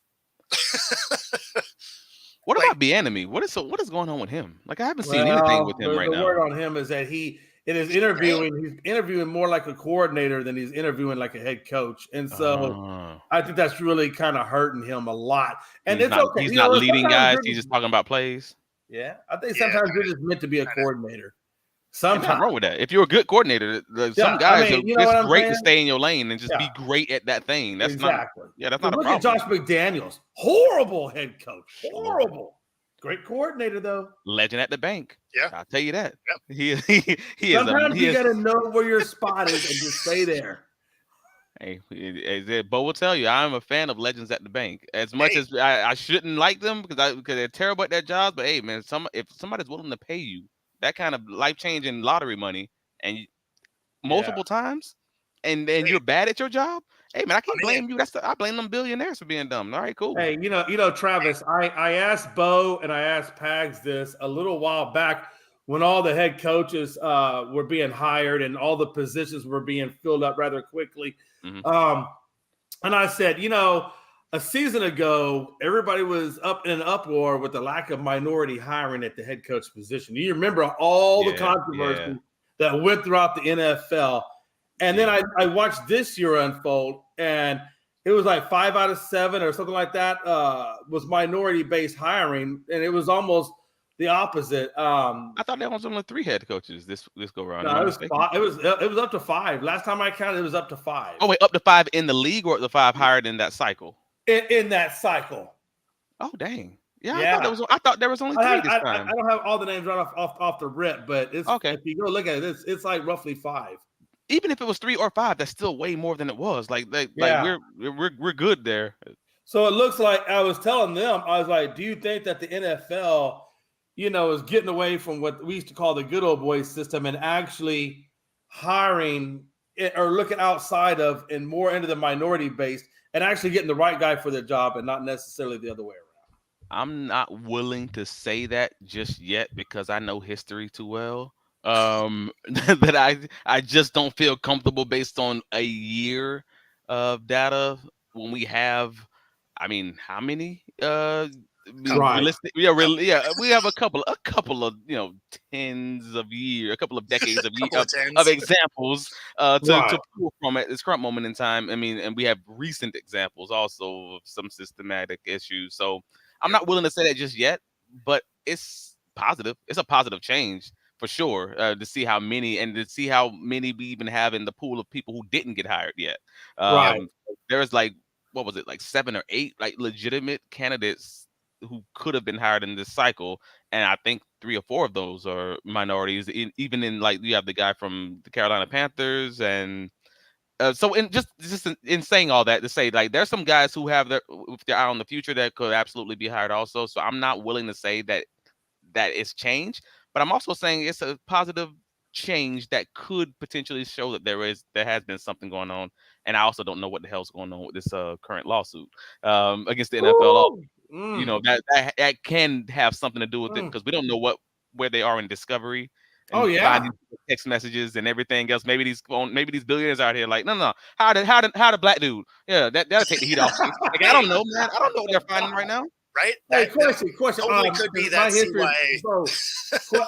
What about Bieniemy? What is going on with him? Like I haven't seen anything with him right now. The word on him is that he's interviewing more like a coordinator than he's interviewing like a head coach. And so I think that's really kind of hurting him a lot. And okay. He's not leading guys. He's just talking about plays. Yeah. I think sometimes you're just meant to be a coordinator. Ain't nothing Sometimes. wrong with that. If you're a good coordinator, some Yeah, I guys are mean, you know it's what I'm great saying? to stay in your lane and just Yeah, be great at that thing. That's not exactly. that's not Because a look at problem. Josh McDaniels. Horrible head coach. Lord. Horrible. Great coordinator, though. Legend at the bank. Yeah. I'll tell you that. Yep. He is Sometimes he you is got to know where your spot is and just stay there. hey, Bo will tell you, I'm a fan of legends at the bank. As much Hey. as I shouldn't like them because they're terrible at their jobs, but hey man, if somebody's willing to pay you that kind of life-changing lottery money and Yeah. multiple times and then Hey, you're bad at your job, hey man, I I can't mean, blame you. I blame them billionaires for being dumb. All right, cool. Hey, Travis, I asked Bo and I asked Pags this a little while back when all the head coaches were being hired and all the positions were being filled up rather quickly. Mhm. Um, and I said, a season ago, everybody was up in an uproar with the lack of minority hiring at the head coach position. You remember all the Yeah, controversy that went throughout the NFL. And then yeah. I watched this year unfold, and it was like 5 out of 7 or something like that was minority-based hiring, and it was almost the opposite. I thought there was only 3 head coaches this go around. Am No, I it was mistaken? 5. It was up to 5. Last time I counted, it was up to 5. Oh wait, up to 5 in the league or up to 5 hired in that cycle? In that cycle. Oh dang. Yeah, Yeah. I thought there was only 3 this I time. don't have all the names right off the rip, but Okay. if you go look at it, it's like roughly 5. Even if it was 3 or 5, that's still way more than it was. Like Yeah. we're good there. So it looks like I was telling them, I was like, do you think that the NFL, is getting away from what we used to call the good old boy system and actually hiring or looking outside of and more into the minority base and actually getting the right guy for the job and not necessarily the other way around? I'm not willing to say that just yet because I know history too well. That I just don't feel comfortable based on a year of data when we have, I mean, how many? I mean, Right. realistic. Yeah, really. Yeah, we have a couple of tens of years, a couple of decades of couple of of tens. examples to Right. pull from at this current moment in time. I mean, and we have recent examples also of some systematic issues. So I'm Yep. not willing to say that just yet, but it's positive. It's a positive change for sure to see how many and to see how many we even have in the pool of people who didn't get hired yet. Right. There's like what was it like 7 or 8 like legitimate candidates who could have been hired in this cycle, and I think 3 or 4 of those are minorities. Even in like you have the guy from the Carolina Panthers and so in in saying all that to say like there's some guys who have with their eye on the future that could absolutely be hired also. So I'm not willing to say that it's changed, but I'm also saying it's a positive change that could potentially show that there has been something going on. And I also don't know what the hell's going on with this current lawsuit against the NFL. Ooh. Mm, That can have something to do with it mm. because we don't know where they are in discovery Oh, and yeah. finding text messages and everything else. Maybe these billionaires out here like, no, how the black dude? Yeah, that'll take the heat off. Like I Hey, don't know, man. I don't know what they're finding right now. right? Hey, That question. totally could be 'Cause that my history, CYA. bro.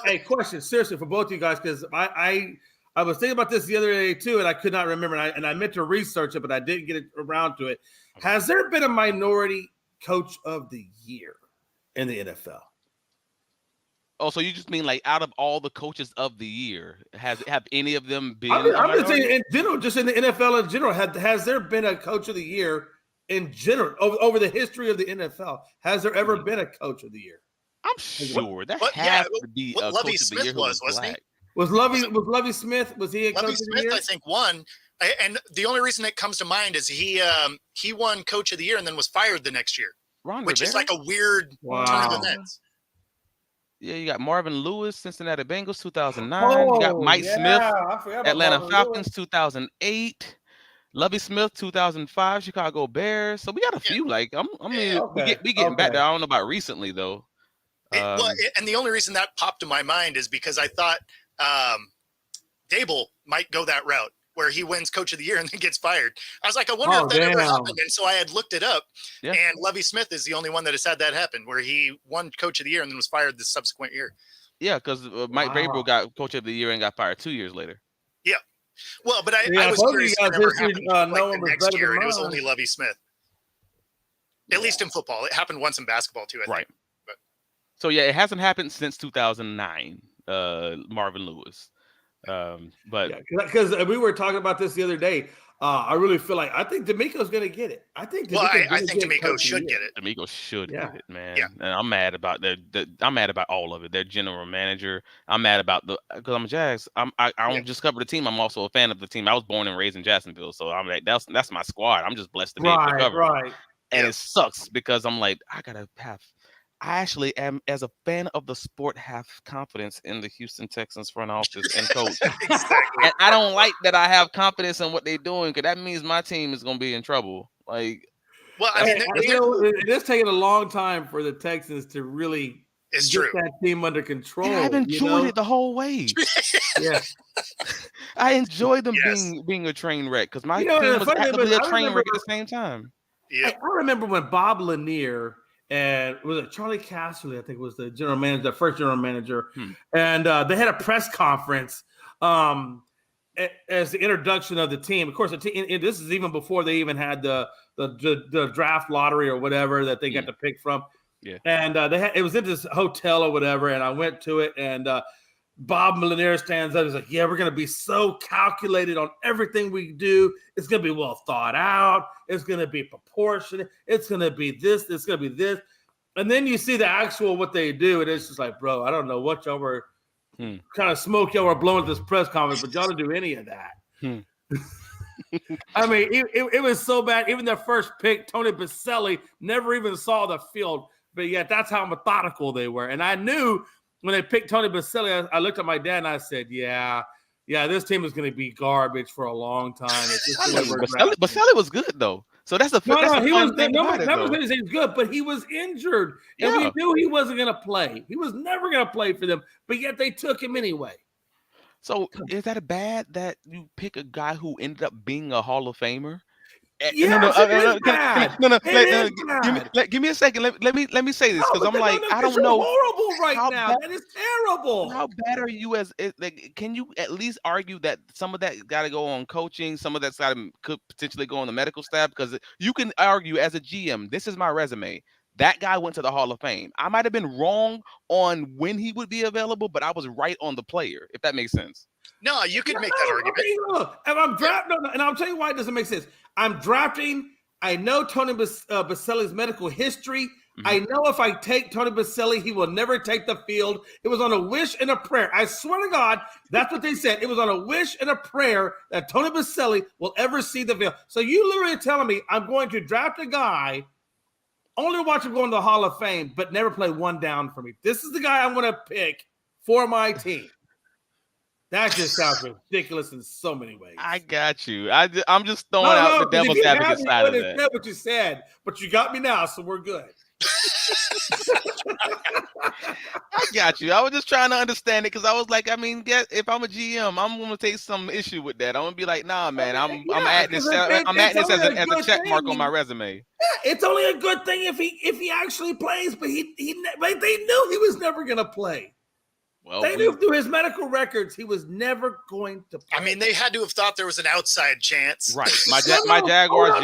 Hey, question, seriously, for both of you guys, because I was thinking about this the other day too, and I could not remember, and I meant to research it, but I didn't get around to it. Has there been a minority coach of the year in the NFL? Oh, so you just mean like out of all the coaches of the year, have any of them been a I'm just saying minority? in general, just in the NFL in general. Has there been a coach of the year in general over the history of the NFL? Has there ever been a coach of the year? I'm What? sure there What? Yeah. has to be What a Lovey coach of the Smith year who was wasn't he? black. Was Lovey Smith? Was he a Lovey coach of the Smith, year? I think, won. And the only reason it comes to mind is he won Coach of the Year and then was fired the next year, Ron which is Rivera? like a weird turn of Wow. events. Yeah, you got Marvin Lewis, Cincinnati Bengals, 2009. You got Oh Mike Smith, yeah, I forgot about Atlanta Marvin Lewis. Falcons, 2008. Lovey Smith, 2005, Chicago Bears. So we got a Yeah, few. Like I mean, Okay, we getting back okay. there. I don't know about recently though. And the only reason that popped to my mind is because I thought Dable might go that route where he wins Coach of the Year and then gets fired. I was like, I wonder Oh if that ever damn. happened. And so I had looked it up, Yeah. and Lovey Smith is the only one that has had that happen, where he won Coach of the Year and then was fired the subsequent year. Yeah, because Mike Vrabel Wow. got Coach of the Year and got fired 2 years later. Yeah. Well, but I Yeah, I was told you curious if guys it ever history, happened no like one the was next better year, than and it was mine. only Lovey Smith. At least in football. It happened once in basketball too, I think. Right. So yeah, it hasn't happened since 2009. Marvin Lewis. But because we were talking about this the other day. I really feel like I think D'Amico's going to get it. I think. I think D'Amico should get it. D'Amico should get it, man. Yeah. And I'm mad about I'm mad about all of it. Their general manager. I'm mad about because I'm a Jags. I don't just cover the team. I'm also a fan of the team. I was born and raised in Jacksonville, so I'm like that's my squad. I'm just blessed to be able to cover. Right. And it sucks because I'm like I actually am, as a fan of the sport, have confidence in the Houston Texans front office and coach. Exactly. And I don't like that I have confidence in what they're doing because that means my team is going to be in trouble. Like, well, I mean, it is taking a long time for the Texans to really get that team under control. And I've enjoyed it the whole way. Yeah, I enjoy them being a train wreck because my team was actively a train wreck at the same time. Yeah, I remember when Bob Lanier. And was it Charlie Casserly? I think was the general manager, the first general manager. And they had a press conference as the introduction of the team. Of course, this is even before they even had the draft lottery or whatever that they got to pick from. Yeah. And it was in this hotel or whatever, and I went to it, and Bob Lanier stands up. He's like, "Yeah, we're going to be so calculated on everything we do. It's going to be well thought out. It's going to be proportionate. It's going to be this. It's going to be this." And then you see the actual what they do, and it's just like, bro, I don't know what y'all were kind of smoke y'all were blowing at this press conference, but y'all didn't do any of that. I mean, it was so bad. Even their first pick, Tony Baselli, never even saw the field, but yet that's how methodical they were. And I knew. When they picked Tony Baselli, I looked at my dad and I said, yeah, this team is going to be garbage for a long time. Baselli was good, though. So that's he was he's good, but he was injured. And we knew he wasn't going to play. He was never going to play for them, but yet they took him anyway. So is that bad that you pick a guy who ended up being a Hall of Famer? Give me a second. Let me say this because I'm like, I don't know. Horrible right now. That is terrible. How bad are you can you at least argue that some of that got to go on coaching, some of that's could potentially go on the medical staff? Because you can argue as a GM, this is my resume. That guy went to the Hall of Fame. I might have been wrong on when he would be available, but I was right on the player, if that makes sense. No, you can make that argument. And I'm drafting, and I'll tell you why it doesn't make sense. I'm drafting. I know Tony Baselli's medical history. I know if I take Tony Baselli, he will never take the field. It was on a wish and a prayer. I swear to God, that's what they said. It was on a wish and a prayer that Tony Baselli will ever see the field. So you literally are telling me I'm going to draft a guy, only to watch him go into the Hall of Fame, but never play one down for me. This is the guy I'm going to pick for my team. That just sounds ridiculous in so many ways. I got you. I'm just throwing out the devil's advocate side of that. Said what you said, but you got me now, so we're good. I got you. I was just trying to understand it because I was like, I mean, if I'm a GM, I'm going to take some issue with that. I'm going to be like, nah, man, I'm adding this. I'm adding this as a check mark on my resume. Yeah, it's only a good thing if he actually plays, but they knew he was never going to play. Well, they knew through his medical records he was never going to play. I mean, they had to have thought there was an outside chance. Right. My Jaguars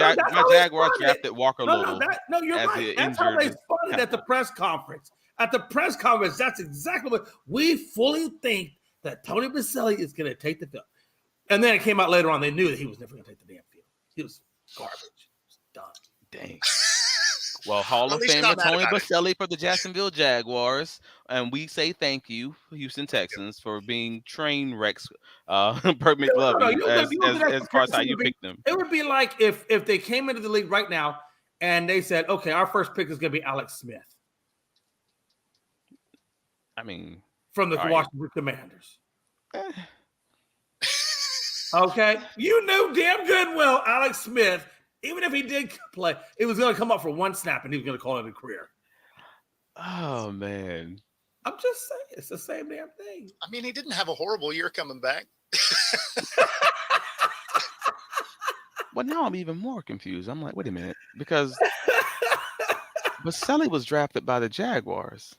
drafted Walker Little. No, you're right. That's how they spun it at the press conference. At the press conference, that's exactly what we fully think that Tony Baselli is going to take the field. And then it came out later on, they knew that he was never going to take the damn field. He was garbage. He was done. Dang. Well, Hall of Famer Tony Baselli for the Jacksonville Jaguars, and we say thank you, Houston Texans, for being train wrecks. Perfect loving as far as how you picked them. It would be like if they came into the league right now and they said, "Okay, our first pick is going to be Alex Smith." I mean, from the Washington Commanders. Okay, you knew damn good well Alex Smith. Even if he did play, it was going to come up for one snap, and he was going to call it a career. Oh, man. I'm just saying. It's the same damn thing. I mean, he didn't have a horrible year coming back. Well, now I'm even more confused. I'm like, wait a minute. Because Baselli was drafted by the Jaguars.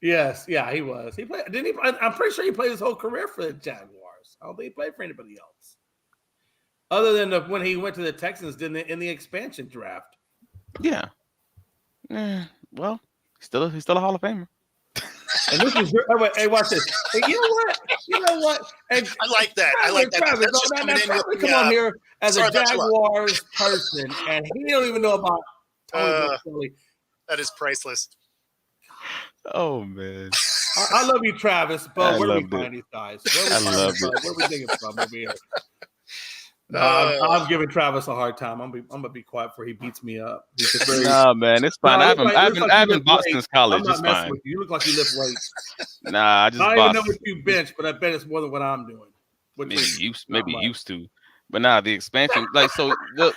Yes. Yeah, he was. He played. Didn't he? I'm pretty sure he played his whole career for the Jaguars. I don't think he played for anybody else. Other than when he went to the Texans in the expansion draft. Yeah. Well, he's still a Hall of Famer. And this is hey, watch this. Hey, you know what? You know what? And I like that. I like that. Travis, That's just coming in Travis with come on here as a sorry about your luck. Jaguars person, and he don't even know about Tony Philly. That is priceless. Oh man, I love you, Travis, but where do we loved it. find these guys? I loved it. Where are we thinking from over here? No, I'm giving Travis a hard time. I'm gonna be quiet before he beats me up. Nah, man, it's fine. No, I haven't boxed since college. I'm not It's messing fine. with you. You look like you lift weights. Nah, I just I don't even know boxed. what you bench, but I bet it's more than what I'm doing. Maybe used to, but nah, the expansion like so the.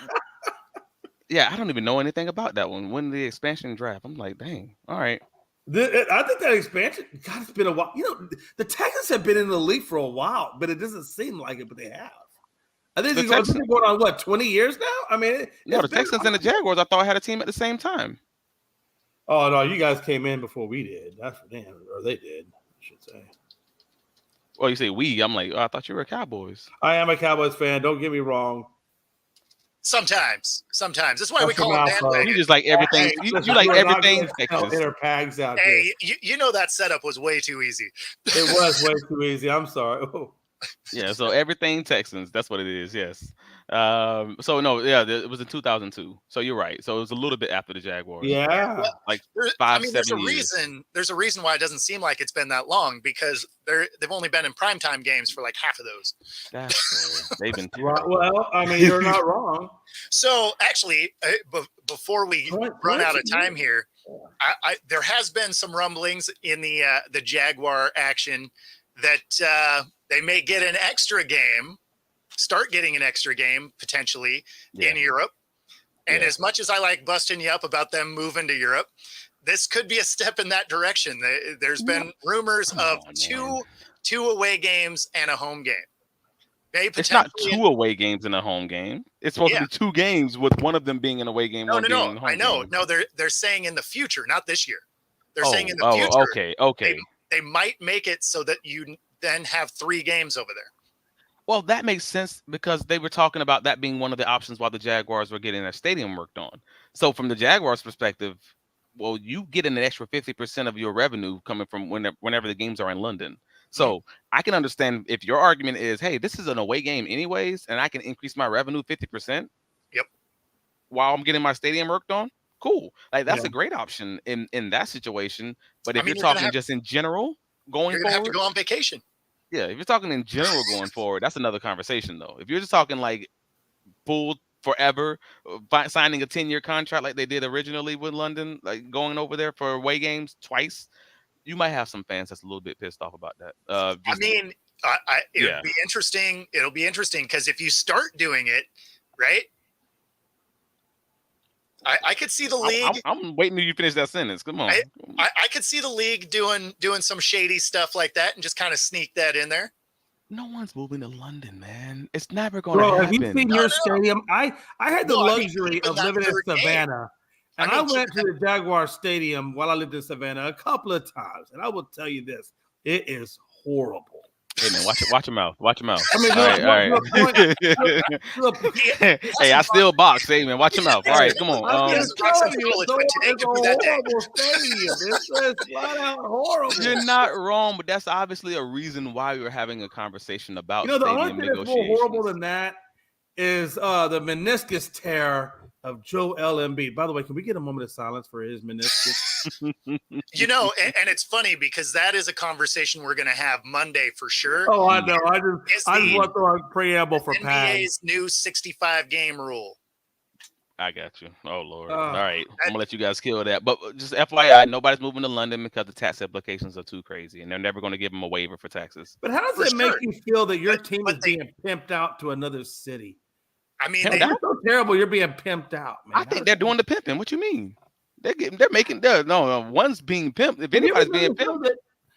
Yeah, I don't even know anything about that one. When the expansion draft, I'm like, dang, all right. I think that expansion, God, it's been a while. You know, the Texans have been in the league for a while, but it doesn't seem like it, but they have. I think they're going on, what, 20 years now? I mean, no, the Texans and the Jaguars, I thought had a team at the same time. Oh, no, you guys came in before we did. That's for them, or they did, I should say. Well, you say we. I'm like, oh, I thought you were Cowboys. I am a Cowboys fan. Don't get me wrong. Sometimes. That's why we call it bandwagon. You just like everything. You like everything Texas. Hey, you know that setup was way too easy. It was way too easy. I'm sorry. Yeah, so everything Texans. That's what it is. Yes. So no, yeah, it was in 2002. So you're right. So it was a little bit after the Jaguars. Yeah, well, like 7 years. There's a reason why it doesn't seem like it's been that long because they've only been in primetime games for like half of those. They've been well. I mean, you're not wrong. So actually, before we run out of time here, there has been some rumblings in the Jaguar action that they may get an extra game. Start getting an extra game potentially in Europe. And as much as I like busting you up about them moving to Europe, this could be a step in that direction. There's been rumors of two away games and a home game. It's not two away games and a home game. It's supposed to be 2 games with one of them being an away game. No. I know. Game. No, they're saying in the future, not this year. They're saying in the future. Okay. They might make it so that you then have 3 games over there. Well, that makes sense because they were talking about that being one of the options while the Jaguars were getting their stadium worked on. So from the Jaguars' perspective, well, you get an extra 50% of your revenue coming from whenever the games are in London. So I can understand if your argument is, hey, this is an away game anyways, and I can increase my revenue 50%. Yep. While I'm getting my stadium worked on, cool. Like that's a great option in that situation. But if you're talking just in general going you're forward, have to go on vacation. Yeah, if you're talking in general going forward, that's another conversation though. If you're just talking like full forever, signing a 10-year contract like they did originally with London, like going over there for away games twice, you might have some fans that's a little bit pissed off about that. It'll be interesting. It'll be interesting because if you start doing it, right? I could see the league. I'm waiting till you finish that sentence. Come on. I could see the league doing some shady stuff like that and just kind of sneak that in there. No one's moving to London, man. It's never going to happen. Have you seen your stadium? I had the luxury of living in Savannah. And I went to the Jaguar Stadium while I lived in Savannah a couple of times. And I will tell you this, it is horrible. Hey man, watch your mouth. Watch your mouth. I mean, all right. Hey, I still box. Hey man, watch your mouth. All right, come on. It's a horrible stadium. It's flat out horrible. You're not wrong, but that's obviously a reason why we were having a conversation about the only thing that's more horrible than that is the meniscus tear of Joel Embiid. By the way, can we get a moment of silence for his meniscus? And it's funny because that is a conversation we're going to have Monday for sure. Oh, I know. I just want to throw a preamble for Pat. NBA's new 65-game rule. I got you. Oh, Lord. All right. I'm going to let you guys kill that. But just FYI, nobody's moving to London because the tax applications are too crazy, and they're never going to give them a waiver for taxes. But how does it make you feel that your team is being pimped out to another city? I mean, they're so terrible. You're being pimped out, man. I think they're doing the pimping. What you mean? One's being pimped. If anybody's being pimped.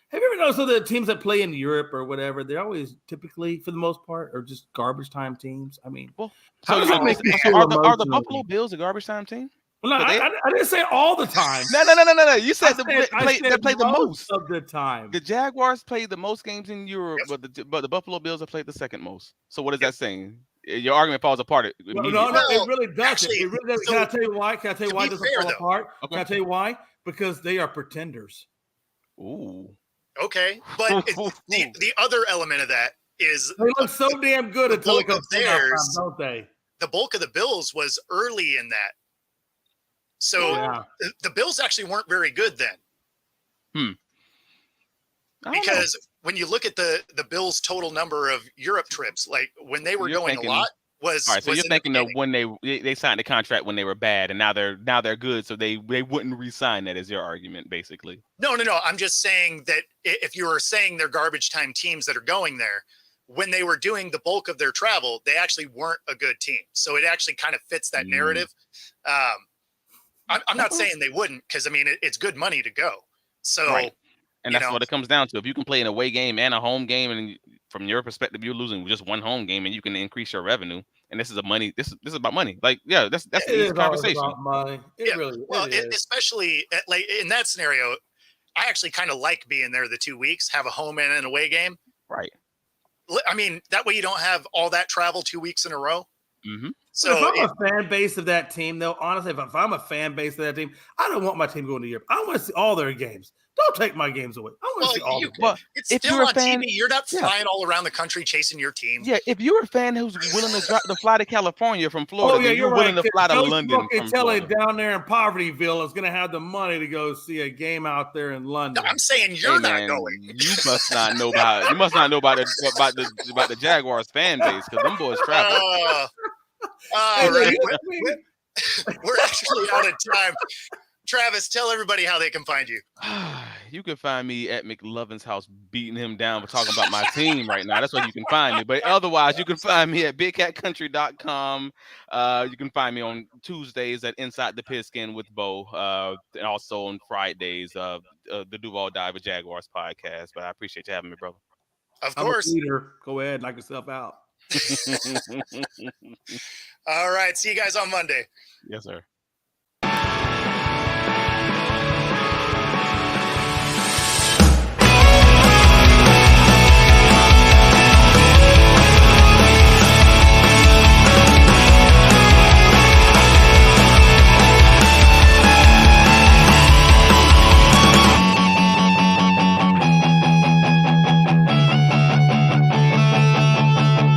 Have you ever noticed that teams that play in Europe or whatever, they're always typically, for the most part, are just garbage time teams? I mean, are the Buffalo Bills a garbage time team? Well, no, I didn't say all the time. No. You said they play the most of the time. The Jaguars play the most games in Europe, but the Buffalo Bills have played the second most. So what is that saying? Your argument falls apart. No, it really doesn't. Actually, it really doesn't. Can I tell you why? Can I tell you why it doesn't fall apart? Okay. Can I tell you why? Because they are pretenders. Ooh. Okay, but the other element of that is they look so damn good until it comes theirs, don't they? The bulk of the Bills was early in that. So the Bills actually weren't very good then. Because when you look at the Bills' total number of Europe trips, like when they were going a lot, was all right. So was you're thinking of when they signed the contract when they were bad, and now they're good, so they wouldn't re-sign. That is your argument, basically. No. I'm just saying that if you were saying they're garbage time teams that are going there, when they were doing the bulk of their travel, they actually weren't a good team. So it actually kind of fits that narrative. I'm not saying they wouldn't, because I mean it's good money to go. So. Right. And that's what it comes down to. If you can play an away game and a home game, and from your perspective, you're losing just one home game, and you can increase your revenue. And this is this is about money. Like, yeah, that's an easy conversation. About money. It really is. Especially like in that scenario, I actually kind of like being there the 2 weeks, have a home and an away game. Right. I mean, that way you don't have all that travel 2 weeks in a row. So if I'm a fan base of that team, though, honestly, if I'm a fan base of that team, I don't want my team going to Europe. I want to see all their games. Don't take my games away. I want to see all of them. It's still on TV. You're not flying all around the country chasing your team. Yeah, if you're a fan who's willing to fly to California from Florida, then you're willing to fly to London from Florida. Down there in Povertyville is going to have the money to go see a game out there in London. No, I'm saying you're not going. You must not know about. You must not know about the Jaguars fan base, because them boys travel. Right. We're actually out of time. Travis, tell everybody how they can find you. You can find me at McLovin's house beating him down for talking about my team right now. That's where you can find me. But otherwise, you can find me at bigcatcountry.com. You can find me on Tuesdays at Inside the Pigskin with Bo. And also on Fridays, the Duval Diver Jaguars podcast. But I appreciate you having me, brother. Of course. Go ahead, knock yourself out. All right. See you guys on Monday. Yes, sir.